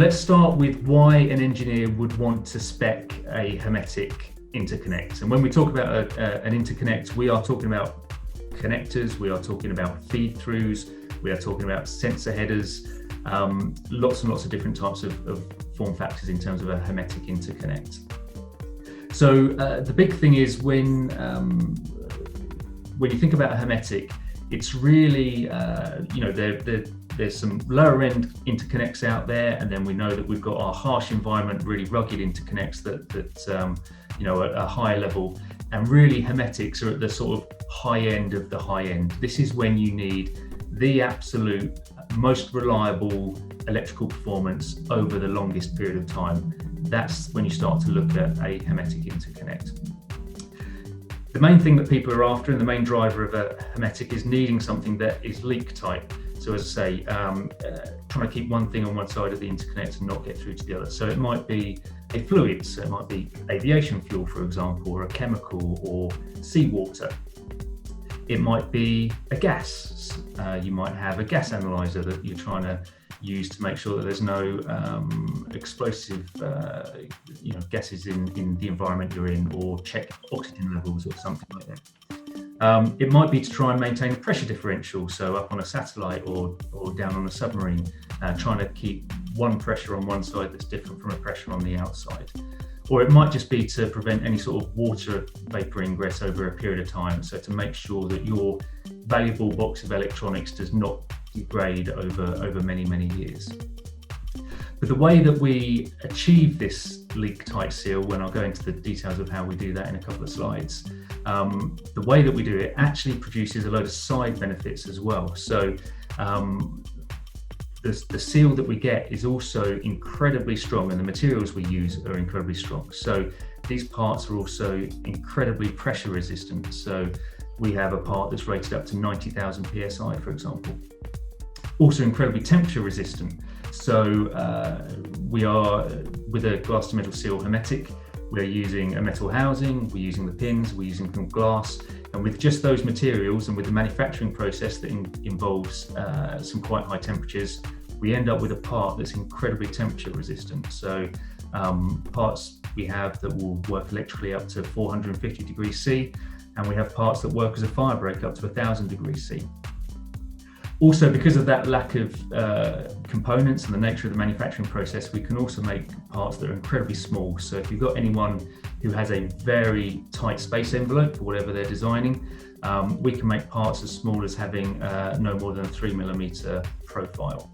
let's start with why an engineer would want to spec a hermetic interconnect. And when we talk about an interconnect, we are talking about connectors, we are talking about feed-throughs, we are talking about sensor headers, lots and lots of different types of form factors in terms of a hermetic interconnect. So the big thing is when you think about a hermetic, it's really, there's some lower end interconnects out there, and then we know that we've got our harsh environment, really rugged interconnects that at a higher level, and really hermetics are at the sort of high end of the high end. This is when you need the absolute most reliable electrical performance over the longest period of time. That's when you start to look at a hermetic interconnect. The main thing that people are after, and the main driver of a hermetic, is needing something that is leak tight. So as I say, trying to keep one thing on one side of the interconnect and not get through to the other. So it might be a fluid, so it might be aviation fuel, for example, or a chemical, or seawater. It might be a gas. You might have a gas analyzer that you're trying to use to make sure that there's no explosive gases in the environment you're in, or check oxygen levels or something like that. It might be to try and maintain a pressure differential, so up on a satellite or down on a submarine, trying to keep one pressure on one side that's different from a pressure on the outside. Or it might just be to prevent any sort of water vapor ingress over a period of time, so to make sure that your valuable box of electronics does not degrade over many, many years. But the way that we achieve this leak tight seal, when I'll go into the details of how we do that in a couple of slides, the way that we do it actually produces a load of side benefits as well. So the seal that we get is also incredibly strong, and the materials we use are incredibly strong. So these parts are also incredibly pressure resistant. So we have a part that's rated up to 90,000 PSI, for example. Also incredibly temperature resistant. So we are, with a glass to metal seal hermetic, we're using a metal housing, we're using the pins, we're using some glass, and with just those materials and with the manufacturing process that involves some quite high temperatures, we end up with a part that's incredibly temperature resistant. So parts we have that will work electrically up to 450 degrees C, and we have parts that work as a fire break up to 1000 degrees C. Also, because of that lack of components and the nature of the manufacturing process, we can also make parts that are incredibly small. So if you've got anyone who has a very tight space envelope for whatever they're designing, we can make parts as small as having no more than a 3mm profile.